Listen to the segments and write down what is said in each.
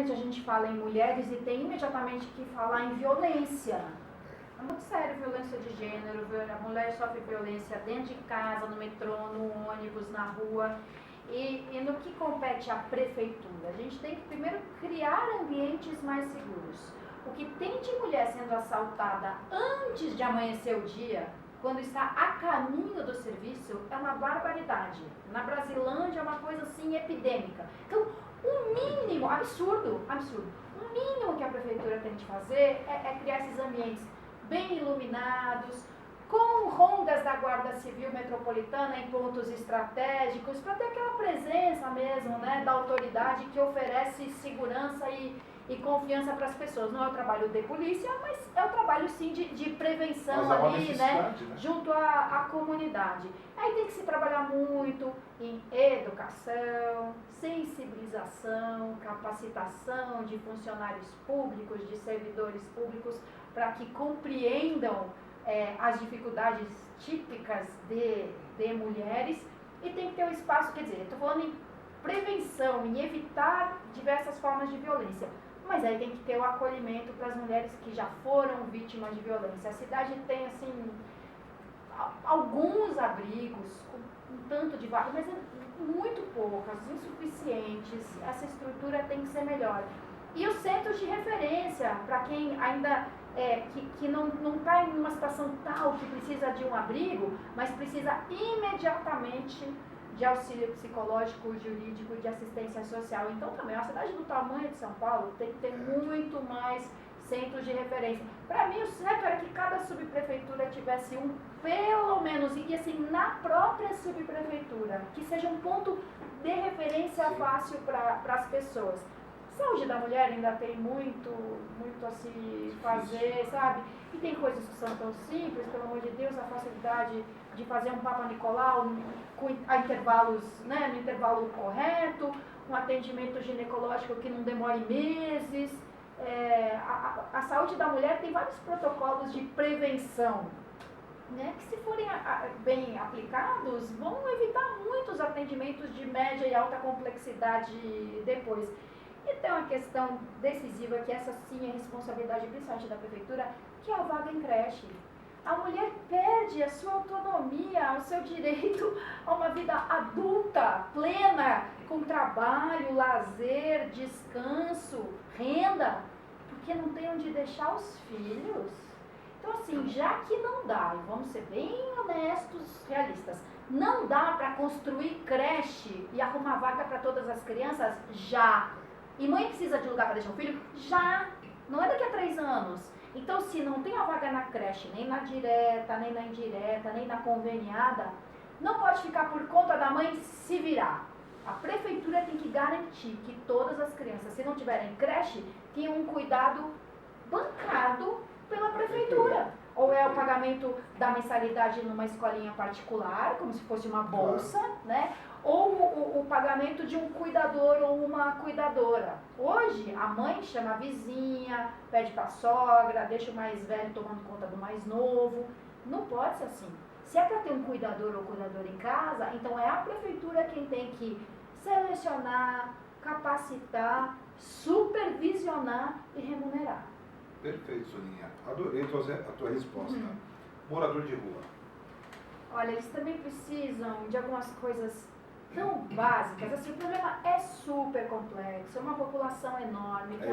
infelizmente a gente fala em mulheres e tem imediatamente que falar em violência. É muito sério violência de gênero, a mulher sofre violência dentro de casa, no metrô, no ônibus, na rua. E no que compete à prefeitura? A gente tem que primeiro criar ambientes mais seguros. O que tem de mulher sendo assaltada antes de amanhecer o dia, quando está a caminho do serviço, é uma barbaridade. Na Brasilândia é uma coisa assim epidêmica. Então, o mínimo, absurdo, o mínimo que a prefeitura tem de fazer é criar esses ambientes bem iluminados, com rondas da Guarda Civil Metropolitana em pontos estratégicos, para ter aquela presença mesmo, né, da autoridade que oferece segurança e confiança para as pessoas. Não é o trabalho de polícia, mas é o trabalho sim de prevenção ali, né, junto à comunidade. Aí tem que se trabalhar muito em educação, sensibilização, capacitação de funcionários públicos, de servidores públicos, para que compreendam as dificuldades típicas de mulheres, e tem que ter um espaço, quer dizer, eu estou falando em prevenção, em evitar diversas formas de violência, mas aí tem que ter o acolhimento para as mulheres que já foram vítimas de violência. A cidade tem, assim, alguns abrigos, com um tanto de vagas, mas muito poucas, insuficientes. Essa estrutura tem que ser melhor. E os centros de referência, para quem ainda que não está em uma situação tal que precisa de um abrigo, mas precisa imediatamente de auxílio psicológico, jurídico, de assistência social. Então também, a cidade do tamanho de São Paulo tem que ter muito mais centros de referência. Para mim, o certo era que cada subprefeitura tivesse um, pelo menos, e assim, na própria subprefeitura, que seja um ponto de referência fácil para as pessoas. Saúde da mulher ainda tem muito a se fazer, sabe? E tem coisas que são tão simples, pelo amor de Deus, a facilidade de fazer um Papa Nicolau a intervalos, né, no intervalo correto, um atendimento ginecológico que não demore meses. A saúde da mulher tem vários protocolos de prevenção, né, que se forem bem aplicados, vão evitar muitos atendimentos de média e alta complexidade depois. E tem uma questão decisiva, que essa sim é responsabilidade principalmente da prefeitura, que é a vaga em creche. A mulher perde a sua autonomia, o seu direito a uma vida adulta, plena, com trabalho, lazer, descanso, renda, porque não tem onde deixar os filhos. Então, assim, já que não dá, e vamos ser bem honestos, realistas, não dá para construir creche e arrumar vaga para todas as crianças já. E mãe precisa de lugar para deixar o filho? Já! Não é daqui a 3 anos. Então, se não tem a vaga na creche, nem na direta, nem na indireta, nem na conveniada, não pode ficar por conta da mãe se virar. A prefeitura tem que garantir que todas as crianças, se não tiverem creche, tenham um cuidado bancado pela prefeitura. Ou é o pagamento da mensalidade numa escolinha particular, como se fosse uma bolsa, né? Ou o pagamento de um cuidador ou uma cuidadora. Hoje, a mãe chama a vizinha, pede para a sogra, deixa o mais velho tomando conta do mais novo. Não pode ser assim. Se é para ter um cuidador ou cuidadora em casa, então é a prefeitura quem tem que selecionar, capacitar, supervisionar e remunerar. Perfeito, Soninha. Adorei a tua resposta. Morador de rua. Olha, eles também precisam de algumas coisas tão básicas. Assim, o problema é super complexo, é uma população enorme, que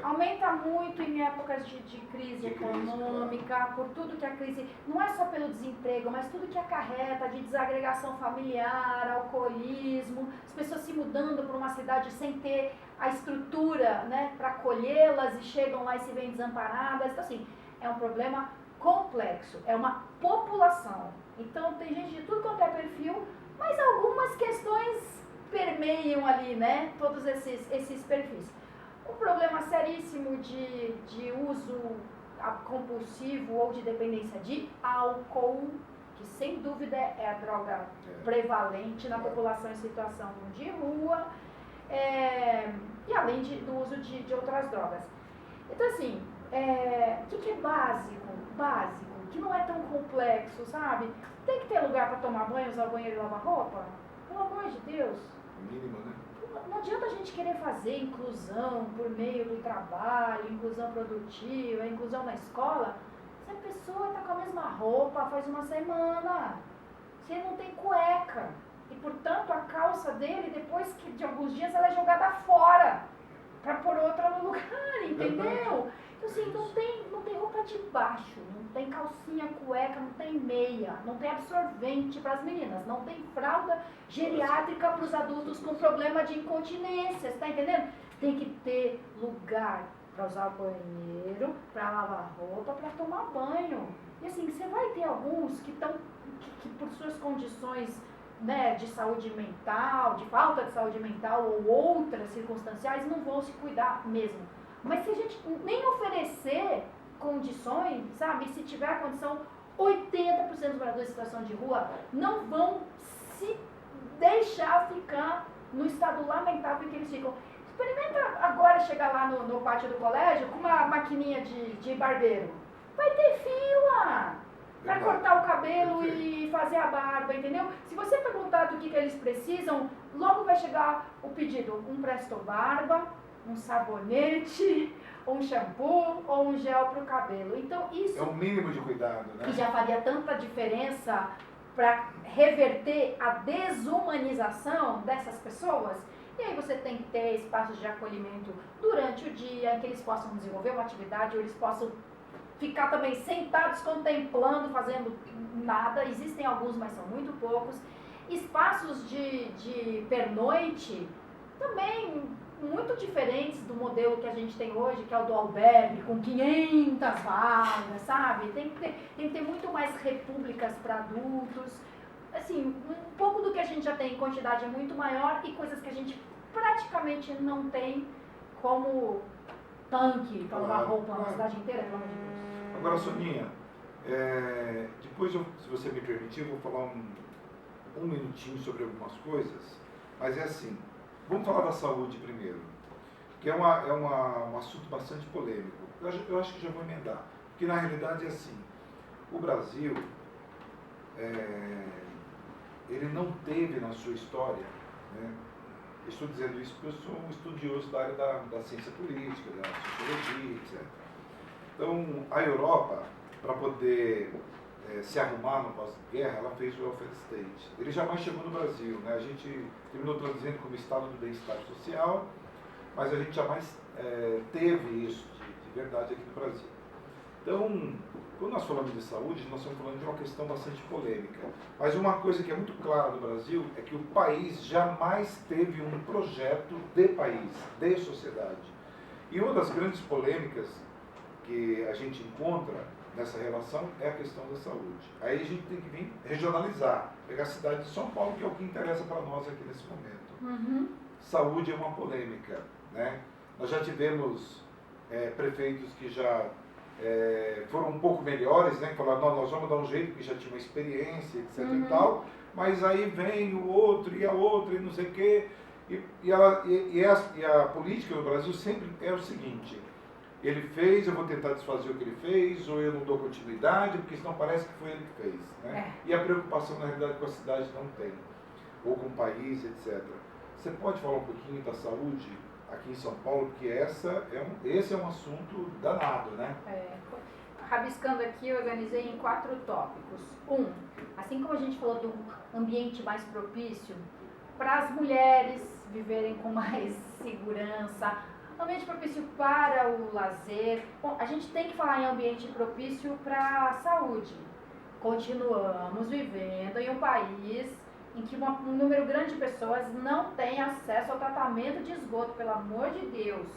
aumenta muito em épocas de crise econômica, claro. Por tudo que a crise, não é só pelo desemprego, mas tudo que acarreta de desagregação familiar, alcoolismo, as pessoas se mudando para uma cidade sem ter a estrutura, né, para acolhê-las e chegam lá e se veem desamparadas. Então, assim, é um problema complexo, é uma população. Então tem gente de tudo quanto é perfil, mas algumas questões permeiam ali, né, todos esses perfis. Um problema seríssimo de uso compulsivo ou de dependência de álcool, que sem dúvida é a droga prevalente na população em situação de rua, e além do uso de outras drogas. Então, assim, o que é básico, que não é tão complexo, sabe? Tem que ter lugar para tomar banho, usar o banheiro e lavar roupa? Pelo amor de Deus. Mínimo, né? Não adianta a gente gente querer fazer inclusão por meio do trabalho, inclusão produtiva, inclusão na escola, se a pessoa está com a mesma roupa faz uma semana, se ele não tem cueca, e portanto a calça dele, depois de alguns dias, ela é jogada fora, para pôr outra no lugar, entendeu? Então assim, não tem roupa de baixo, não tem calcinha, cueca, não tem meia, não tem absorvente para as meninas, não tem fralda geriátrica para os adultos com problema de incontinência, você tá entendendo? Tem que ter lugar para usar o banheiro, para lavar roupa, para tomar banho. E assim, você vai ter alguns que por suas condições, né, de saúde mental, de falta de saúde mental ou outras circunstanciais, não vão se cuidar mesmo. Mas se a gente nem oferecer condições, sabe, se tiver a condição, 80% dos moradores em situação de rua não vão se deixar ficar no estado lamentável que eles ficam. Experimenta agora chegar lá no pátio do colégio com uma maquininha de barbeiro. Vai ter fila para cortar o cabelo e fazer a barba, entendeu? Se você perguntar do que eles precisam, logo vai chegar o pedido, um presto barba, um sabonete, um shampoo ou um gel para o cabelo. Então isso é o mínimo de cuidado, né? Que já faria tanta diferença para reverter a desumanização dessas pessoas. E aí você tem que ter espaços de acolhimento durante o dia, em que eles possam desenvolver uma atividade, ou eles possam ficar também sentados, contemplando, fazendo nada. Existem alguns, mas são muito poucos. Espaços de pernoite também muito diferentes do modelo que a gente tem hoje, que é o do albergue, com 500 vagas, sabe? Tem que ter muito mais repúblicas para adultos. Assim, um pouco do que a gente já tem em quantidade é muito maior e coisas que a gente praticamente não tem, como tanque para lavar roupa na cidade inteira, pelo amor de Deus. Agora, Soninha, depois, se você me permitir, eu vou falar um minutinho sobre algumas coisas, mas é assim, vamos falar da saúde primeiro, que é um assunto bastante polêmico. Eu acho que já vou emendar, porque na realidade é assim, o Brasil, ele não teve na sua história, né? Estou dizendo isso porque eu sou um estudioso da área da ciência política, da sociologia, etc. Então, a Europa, para poder se arrumar no pós-guerra, ela fez o welfare state. Ele jamais chegou no Brasil, né? A gente terminou traduzindo como estado do bem-estar social, mas a gente jamais teve isso de verdade aqui no Brasil. Então, quando nós falamos de saúde, nós estamos falando de uma questão bastante polêmica. Mas uma coisa que é muito clara no Brasil é que o país jamais teve um projeto de país, de sociedade. E uma das grandes polêmicas que a gente encontra nessa relação é a questão da saúde. Aí a gente tem que vir regionalizar, pegar a cidade de São Paulo, que é o que interessa para nós aqui nesse momento. Uhum. Saúde é uma polêmica, né? Nós já tivemos prefeitos que já foram um pouco melhores, né? Falaram, não, nós vamos dar um jeito, porque já tinha uma experiência, etc. Uhum. E tal, mas aí vem o outro e a outra e não sei o quê. E a política no Brasil sempre é o seguinte: ele fez, eu vou tentar desfazer o que ele fez, ou eu não dou continuidade, porque senão parece que foi ele que fez, né? E a preocupação, na realidade, com a cidade não tem, ou com o país, etc. Você pode falar um pouquinho da saúde aqui em São Paulo, porque esse é um assunto danado, né? Rabiscando aqui, eu organizei em 4 tópicos. Assim como a gente falou do ambiente mais propício para as mulheres viverem com mais segurança, ambiente propício para o lazer. Bom, a gente tem que falar em ambiente propício para a saúde. Continuamos vivendo em um país em que um número grande de pessoas não tem acesso ao tratamento de esgoto, pelo amor de Deus.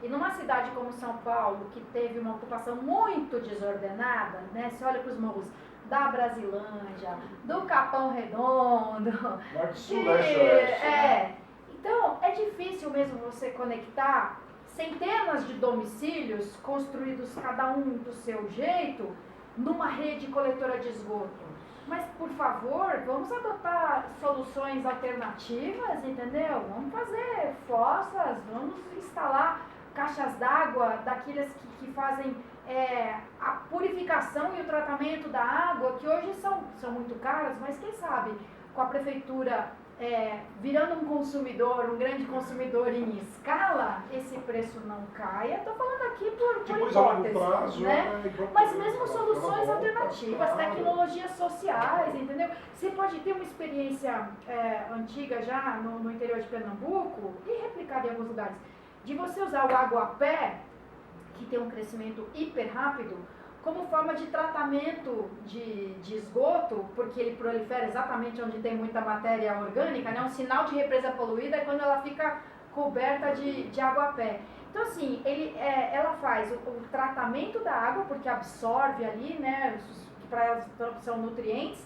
E numa cidade como São Paulo, que teve uma ocupação muito desordenada, né? Você olha para os morros da Brasilândia, do Capão Redondo, Norte, Sul, Leste, Oeste. Então, é difícil mesmo você conectar centenas de domicílios construídos cada um do seu jeito numa rede coletora de esgoto. Mas, por favor, vamos adotar soluções alternativas, entendeu? Vamos fazer fossas, vamos instalar caixas d'água daquelas que fazem a purificação e o tratamento da água, que hoje são muito caras, mas quem sabe com a prefeitura virando um consumidor, um grande consumidor em escala, esse preço não caia. Estou falando aqui por hipótese, né? Mas mesmo soluções alternativas, tecnologias sociais, entendeu? Você pode ter uma experiência antiga já no interior de Pernambuco e replicada em alguns lugares, de você usar o aguapé, que tem um crescimento hiper rápido, como forma de tratamento de esgoto, porque ele prolifera exatamente onde tem muita matéria orgânica, né? Um sinal de represa poluída é quando ela fica coberta de aguapé. Então, assim, ela faz o tratamento da água, porque absorve ali, né, para ela são nutrientes,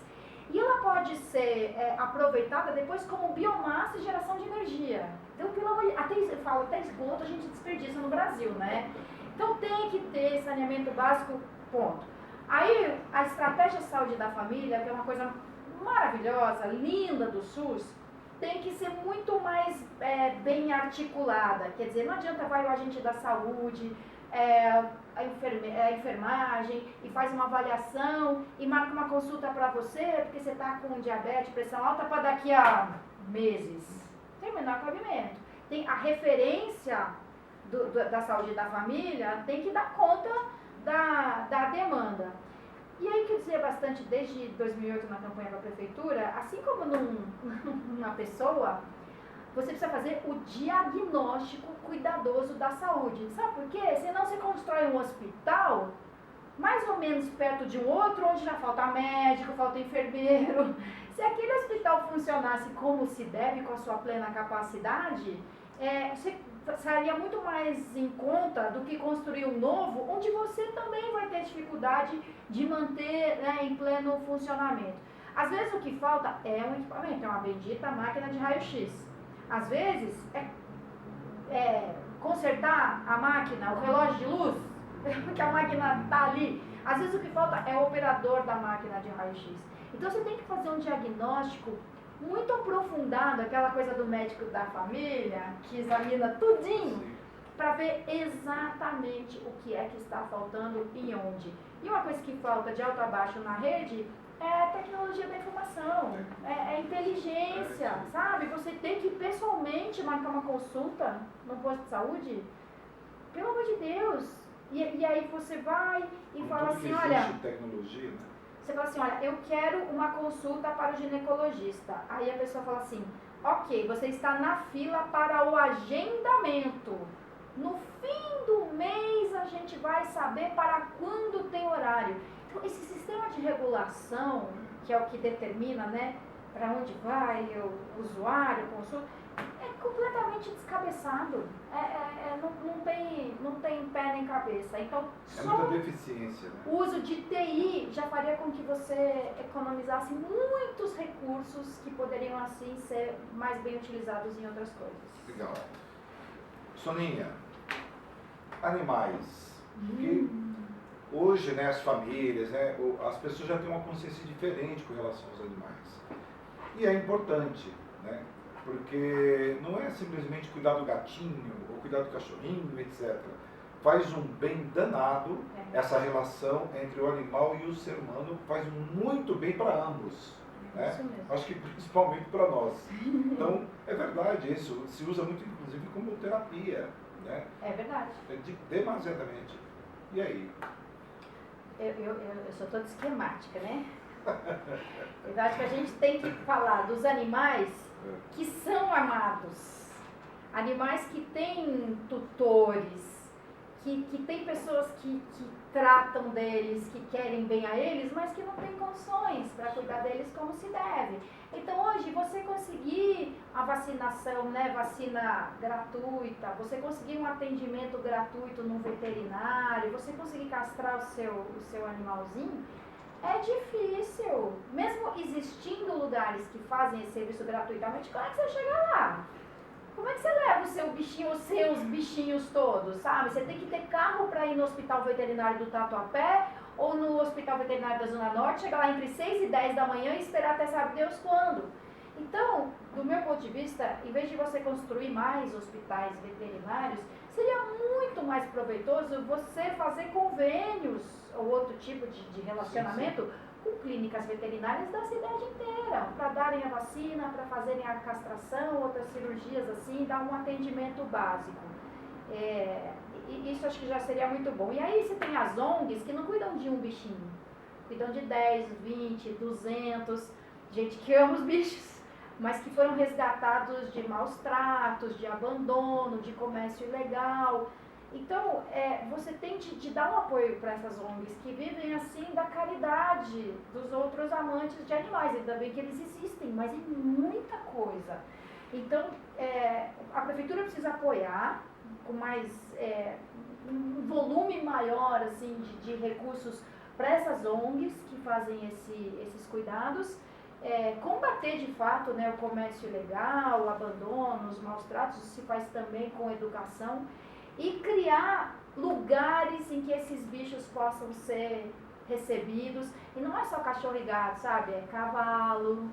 e ela pode ser aproveitada depois como biomassa e geração de energia. Então, até esgoto a gente desperdiça no Brasil, né? Então, tem que ter saneamento básico. Ponto. Aí, a estratégia saúde da família, que é uma coisa maravilhosa, linda do SUS, tem que ser muito mais bem articulada. Quer dizer, não adianta vai o agente da saúde, a enfermagem, e faz uma avaliação e marca uma consulta para você, porque você está com diabetes, pressão alta, para daqui a meses. Tem o menor cabimento. Tem a referência da saúde da família, tem que dar conta da demanda. E aí que eu dizia bastante desde 2008 na campanha da prefeitura, assim como numa pessoa, você precisa fazer o diagnóstico cuidadoso da saúde. Sabe por quê? Senão você constrói um hospital mais ou menos perto de um outro, onde já falta médico, falta enfermeiro. Se aquele hospital funcionasse como se deve, com a sua plena capacidade, você sairia muito mais em conta do que construir um novo, onde você também vai ter dificuldade de manter, né, em pleno funcionamento. Às vezes o que falta é um equipamento, é uma bendita máquina de raio-x. Às vezes consertar a máquina, o relógio de luz, porque a máquina está ali. Às vezes o que falta é o operador da máquina de raio-x. Então você tem que fazer um diagnóstico muito aprofundado, aquela coisa do médico da família, que examina tudinho, para ver exatamente o que é que está faltando e onde. E uma coisa que falta de alto a baixo na rede é a tecnologia da informação, é inteligência, sabe? Você tem que pessoalmente marcar uma consulta no posto de saúde, pelo amor de Deus. E aí você vai e fala assim, olha... tecnologia, né? Você fala assim, olha, eu quero uma consulta para o ginecologista. Aí a pessoa fala assim, ok, você está na fila para o agendamento. No fim do mês a gente vai saber para quando tem horário. Então, esse sistema de regulação, que é o que determina, né, para onde vai o usuário, consulta, é completamente descabeçado. Não tem pé nem cabeça. Então, só muita deficiência, né? O uso de TI já faria com que você economizasse muitos recursos que poderiam, assim, ser mais bem utilizados em outras coisas. Legal. Soninha, animais. Porque hoje, né, as famílias, né, as pessoas já têm uma consciência diferente com relação aos animais. E é importante, né? Porque não é simplesmente cuidar do gatinho ou cuidar do cachorrinho, etc. Faz um bem danado, essa relação entre o animal e o ser humano faz muito bem para ambos. Né? Isso mesmo. Acho que principalmente para nós. Então, é verdade, isso se usa muito, inclusive, como terapia. Né? É verdade. Demasiadamente. E aí? Eu sou toda esquemática, né? Eu acho que a gente tem que falar dos animais que são amados, animais que têm tutores, que tem pessoas que tratam deles, que querem bem a eles, mas que não têm condições para cuidar deles como se deve. Então hoje você conseguir a vacinação, né, vacina gratuita, você conseguir um atendimento gratuito num veterinário, você conseguir castrar o seu animalzinho, é difícil. Mesmo existindo lugares que fazem esse serviço gratuitamente, como é que você chega lá? Como é que você leva o seu bichinho, os seus bichinhos todos, sabe? Você tem que ter carro para ir no hospital veterinário do Tatuapé ou no hospital veterinário da Zona Norte, chegar lá entre 6 e 10 da manhã e esperar até sabe Deus quando. Então, do meu ponto de vista, em vez de você construir mais hospitais veterinários, seria muito mais proveitoso você fazer convênios ou outro tipo de relacionamento com clínicas veterinárias da cidade inteira, para darem a vacina, para fazerem a castração, outras cirurgias assim, dar um atendimento básico. Isso acho que já seria muito bom. E aí você tem as ONGs que não cuidam de um bichinho, cuidam de 10, 20, 200, gente que ama os bichos, mas que foram resgatados de maus tratos, de abandono, de comércio ilegal. Então, você tem de dar um apoio para essas ONGs que vivem assim da caridade dos outros amantes de animais. Ainda bem que eles existem, mas é muita coisa. Então, a prefeitura precisa apoiar com mais um volume maior assim, de recursos para essas ONGs que fazem esses cuidados. Combater de fato, né, o comércio ilegal, o abandono, os maus tratos, isso se faz também com educação. E criar lugares em que esses bichos possam ser recebidos. E não é só cachorro e gato, sabe? É cavalo,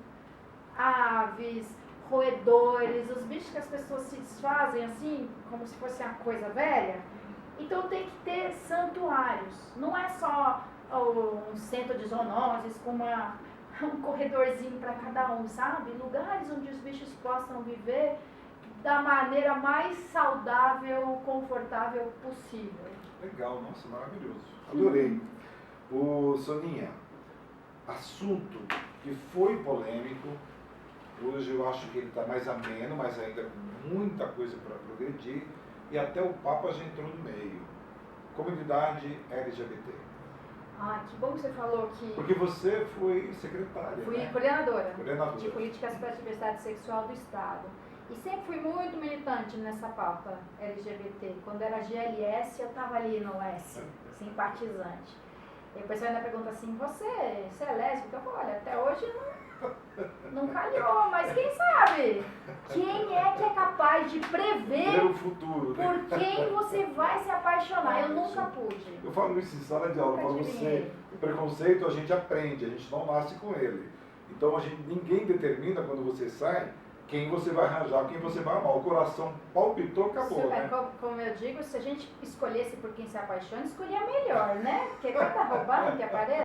aves, roedores, os bichos que as pessoas se desfazem assim, como se fosse uma coisa velha. Então tem que ter santuários. Não é só um centro de zoonoses com um corredorzinho para cada um, sabe? Lugares onde os bichos possam viver da maneira mais saudável, confortável possível. Legal, nossa, maravilhoso. Adorei. Soninha, assunto que foi polêmico, hoje eu acho que ele está mais ameno, mas ainda com muita coisa para progredir, e até o Papa já entrou no meio. Comunidade LGBT. Que bom que você falou que... Porque você foi secretária, Fui, né? coordenadora de políticas para a diversidade sexual do Estado. E sempre fui muito militante nessa pauta LGBT. Quando era GLS, eu estava ali no S, simpatizante. E o pessoal ainda pergunta assim, você é lésbica? Eu falo, olha, até hoje não calhou, mas quem sabe? Quem é que é capaz de prever o futuro, né? por quem você vai se apaixonar? Eu nunca pude. Eu falo isso em sala de aula, eu falo o preconceito a gente aprende, a gente não nasce com ele. Então ninguém determina quando você sai quem você vai arranjar, quem você vai amar. O coração palpitou, acabou, né? Como eu digo, se a gente escolhesse por quem se apaixona, escolhia melhor, né? Porque cada roubado que aparece...